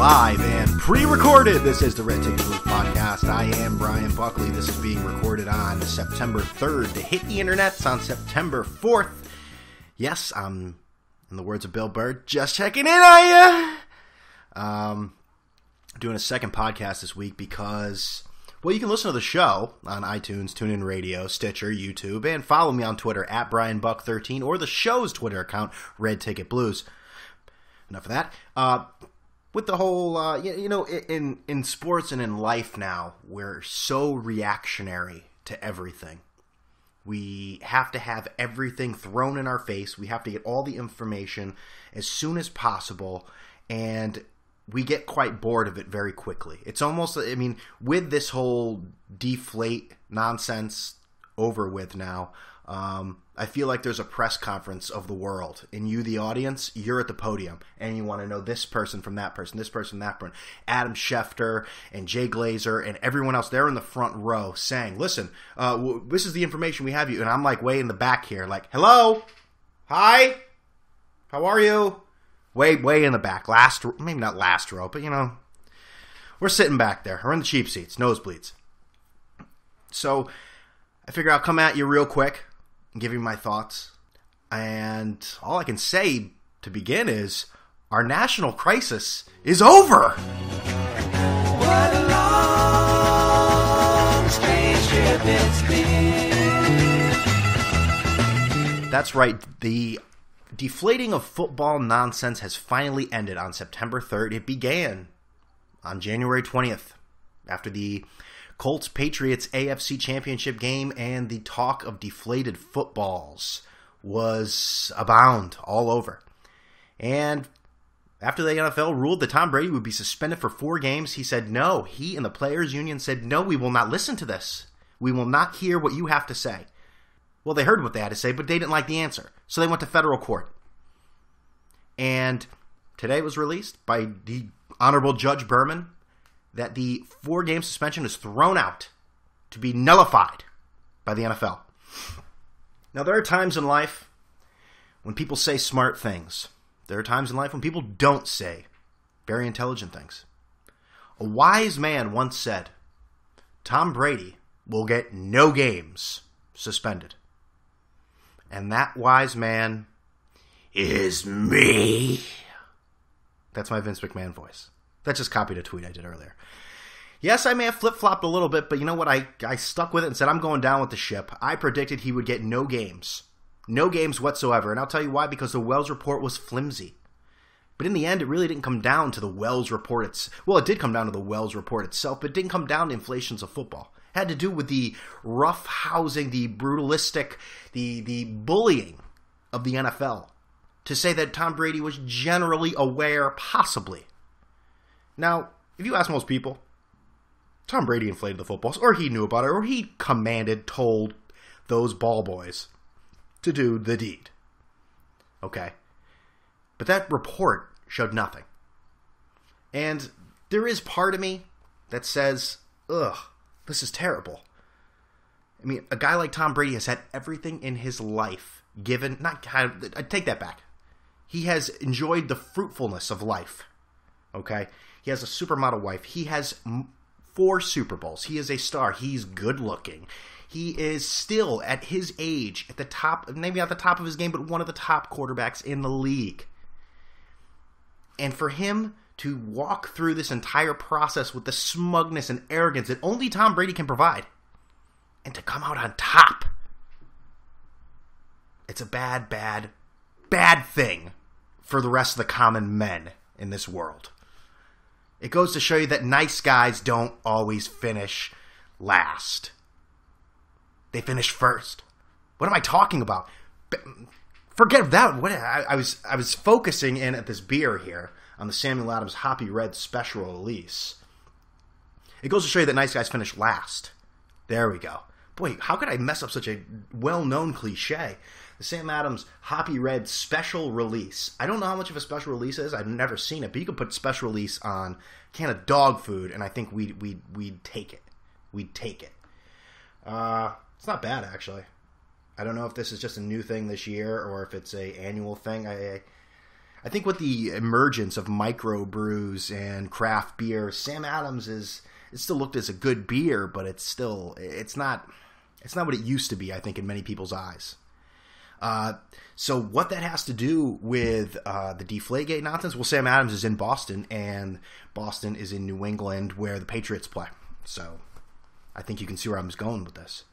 live and pre-recorded. This is the Red Ticket Blues podcast. I am Brian Buckley. This is being recorded on September 3rd. To hit the internets on September 4th. Yes, I'm, in the words of Bill Burr, just checking in on ya. Doing a second podcast this week because, well, you can listen to the show on iTunes, TuneIn Radio, Stitcher, YouTube, and follow me on Twitter at BrianBuck13 or the show's Twitter account, Red Ticket Blues. Enough of that. With the whole, in sports and in life now, we're so reactionary to everything. We have to have everything thrown in our face. We have to get all the information as soon as possible, and we get quite bored of it very quickly. It's almost, with this whole deflate nonsense over with now, I feel like there's a press conference of the world, and you, the audience, you're at the podium, and you want to know this person from that person, this person, that person. Adam Schefter and Jay Glazer and everyone else, they're in the front row saying, listen, this is the information we have you. And I'm like way in the back here, like, hello? Hi? How are you? Way in the back. Maybe not last row, but we're sitting back there. We're in the cheap seats, nosebleeds. So I figure I'll come at you real quick and give you my thoughts. And all I can say to begin is our national crisis is over. What a long spaceship it's been. That's right. The deflating of football nonsense has finally ended on September 3rd. It began on January 20th after the Colts Patriots AFC Championship game, and the talk of deflated footballs was abound all over. And after the NFL ruled that Tom Brady would be suspended for 4 games, he said no. He and the players' union said, no, we will not listen to this. We will not hear what you have to say. Well, they heard what they had to say, but they didn't like the answer. So they went to federal court. And today it was released by the Honorable Judge Berman that the 4-game suspension is thrown out to be nullified by the NFL. Now, there are times in life when people say smart things. There are times in life when people don't say very intelligent things. A wise man once said, Tom Brady will get no games suspended. And that wise man is me. That's my Vince McMahon voice. That just copied a tweet I did earlier. Yes, I may have flip-flopped a little bit, but you know what? I stuck with it and said I'm going down with the ship. I predicted he would get no games. No games whatsoever. And I'll tell you why, because the Wells report was flimsy. But in the end, it really didn't come down to the Wells report. It did come down to the Wells report itself, but it didn't come down to inflations of football. It had to do with the rough housing, the brutalistic, the bullying of the NFL. To say that Tom Brady was generally aware, possibly. Now, if you ask most people, Tom Brady inflated the footballs, or he knew about it, or he told those ball boys to do the deed. Okay? But that report showed nothing. And there is part of me that says, ugh, this is terrible. A guy like Tom Brady has had everything in his life given, I take that back. He has enjoyed the fruitfulness of life. Okay? He has a supermodel wife. He has 4 Super Bowls. He is a star. He's good looking. He is still, at his age, at the top, maybe not the top of his game, but one of the top quarterbacks in the league. And for him to walk through this entire process with the smugness and arrogance that only Tom Brady can provide, and to come out on top, it's a bad, bad, bad thing for the rest of the common men in this world. It goes to show you that nice guys don't always finish last. They finish first. What am I talking about? Forget that. I was focusing in at this beer here on the Samuel Adams Hoppy Red Special Release. It goes to show you that nice guys finish last. There we go. Boy, how could I mess up such a well-known cliche? The Sam Adams Hoppy Red Special Release. I don't know how much of a special release is. I've never seen it, but you could put special release on a can of dog food, and I think we'd take it. We'd take it. It's not bad, actually. I don't know if this is just a new thing this year or if it's a annual thing. I think with the emergence of microbrews and craft beer, Sam Adams it still looked as a good beer, but it's not what it used to be, I think, in many people's eyes. So what that has to do with the DeflateGate nonsense? Well, Sam Adams is in Boston, and Boston is in New England, where the Patriots play. So I think you can see where I'm going with this.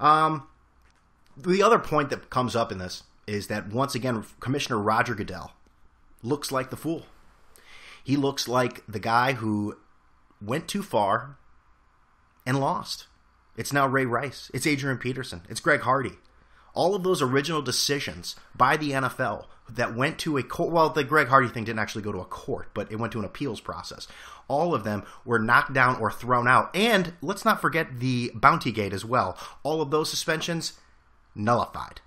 The other point that comes up in this is that, once again, Commissioner Roger Goodell looks like the fool. He looks like the guy who went too far and lost. It's now Ray Rice. It's Adrian Peterson. It's Greg Hardy. All of those original decisions by the NFL that went to a court. Well, the Greg Hardy thing didn't actually go to a court, but it went to an appeals process. All of them were knocked down or thrown out. And let's not forget the Bounty Gate as well. All of those suspensions nullified.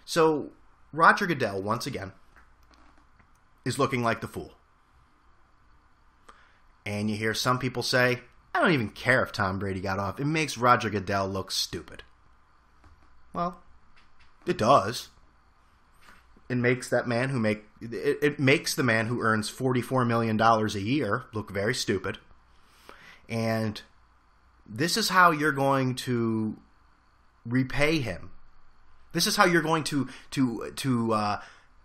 So Roger Goodell, once again, is looking like the fool. And you hear some people say, I don't even care if Tom Brady got off. It makes Roger Goodell look stupid. Well, it does. It makes that man it makes the man who earns $44 million a year look very stupid. And this is how you're going to repay him. This is how you're going to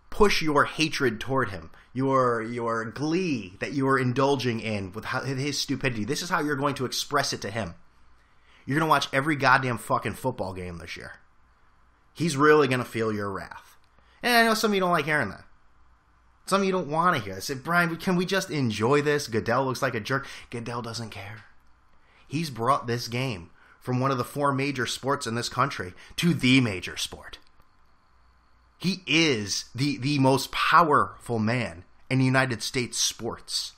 push your hatred toward him, your glee that you are indulging in with his stupidity. This is how you're going to express it to him. You're going to watch every goddamn fucking football game this year. He's really going to feel your wrath. And I know some of you don't like hearing that. Some of you don't want to hear it. I said, Brian, can we just enjoy this? Goodell looks like a jerk. Goodell doesn't care. He's brought this game from one of the 4 major sports in this country to the major sport. He is the most powerful man in United States sports.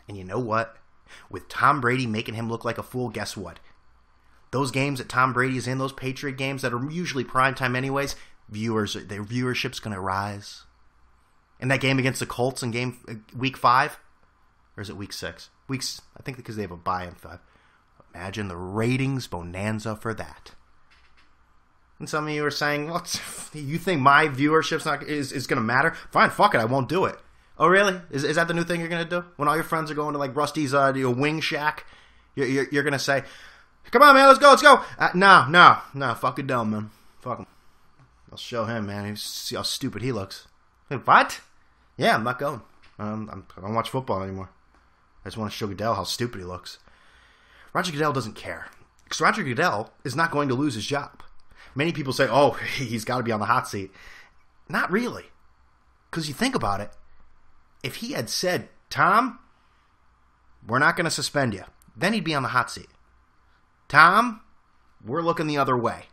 And you know what? With Tom Brady making him look like a fool, guess what? Those games that Tom Brady is in, those Patriot games that are usually primetime anyways, their viewership's going to rise. And that game against the Colts in week 5, or is it week 6? I think because they have a bye in 5. Imagine the ratings bonanza for that. And some of you are saying, well, you think my viewership's is going to matter? Fine, fuck it, I won't do it. Oh, really? Is that the new thing you're going to do? When all your friends are going to like Rusty's wing shack, you're going to say, come on, man, let's go. No, fuck Goodell, man. Fuck him. I'll show him, man. See how stupid he looks. Like, what? Yeah, I'm not going. I don't watch football anymore. I just want to show Goodell how stupid he looks. Roger Goodell doesn't care. Because Roger Goodell is not going to lose his job. Many people say, oh, he's got to be on the hot seat. Not really. Because you think about it. If he had said, Tom, we're not going to suspend you, then he'd be on the hot seat. Tom, we're looking the other way.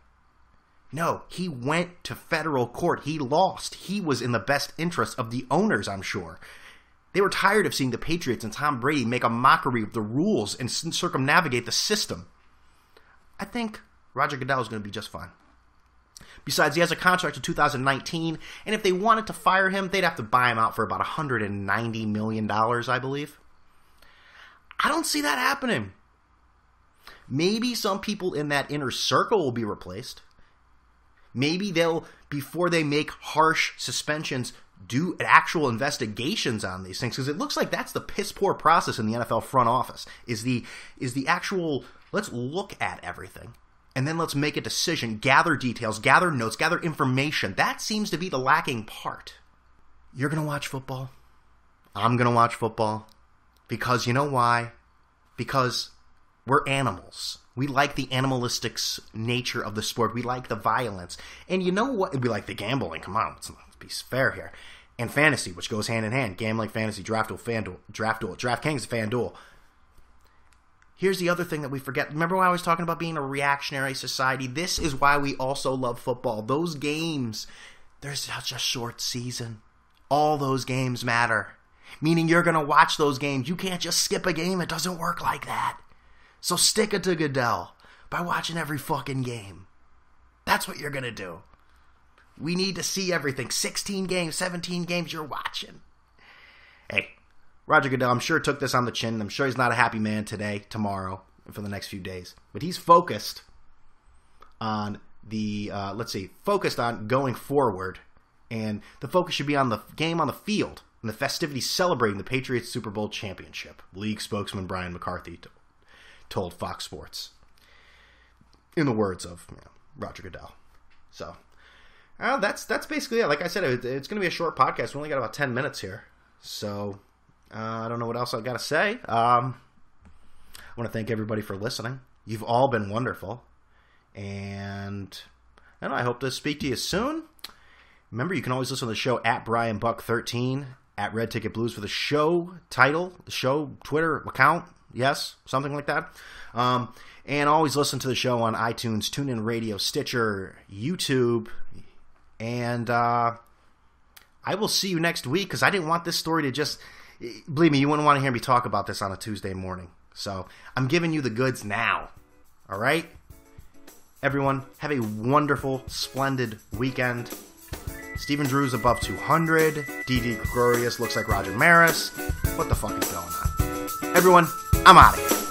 No, he went to federal court. He lost. He was in the best interest of the owners, I'm sure. They were tired of seeing the Patriots and Tom Brady make a mockery of the rules and circumnavigate the system. I think Roger Goodell is going to be just fine. Besides, he has a contract in 2019, and if they wanted to fire him, they'd have to buy him out for about $190 million, I believe. I don't see that happening. Maybe some people in that inner circle will be replaced. Maybe before they make harsh suspensions, do actual investigations on these things, because it looks like that's the piss poor process in the NFL front office. Is the actual, let's look at everything and then let's make a decision, gather details, gather notes, gather information. That seems to be the lacking part. You're going to watch football. I'm going to watch football. Because you know why? Because we're animals. We like the animalistic nature of the sport. We like the violence. And you know what? We like the gambling. Come on, let's be fair here. And fantasy, which goes hand in hand. Gambling, fantasy, draft duel, DraftKings, FanDuel. Here's the other thing that we forget. Remember when I was talking about being a reactionary society? This is why we also love football. Those games, there's such a short season. All those games matter. Meaning you're going to watch those games. You can't just skip a game. It doesn't work like that. So stick it to Goodell by watching every fucking game. That's what you're going to do. We need to see everything. 16 games, 17 games you're watching. Hey, Roger Goodell, I'm sure took this on the chin. I'm sure he's not a happy man today, tomorrow, and for the next few days. But he's focused on focused on going forward And the focus should be on the game on the field and the festivities celebrating the Patriots Super Bowl championship, league spokesman Brian McCarthy told Fox Sports. In the words of Roger Goodell. So, that's basically it. Like I said, it's going to be a short podcast. We only got about 10 minutes here. So, I don't know what else I've got to say. I want to thank everybody for listening. You've all been wonderful. And I hope to speak to you soon. Remember, you can always listen to the show at BrianBuck13, at Red Ticket Blues for the show title, the show Twitter account. Yes, something like that. And always listen to the show on iTunes, TuneIn Radio, Stitcher, YouTube. And I will see you next week, because I didn't want this story to just... Believe me, you wouldn't want to hear me talk about this on a Tuesday morning. So I'm giving you the goods now. All right? Everyone, have a wonderful, splendid weekend. Stephen Drew's above 200. D.D. Gregorius looks like Roger Maris. What the fuck is going on? Everyone, I'm out of here.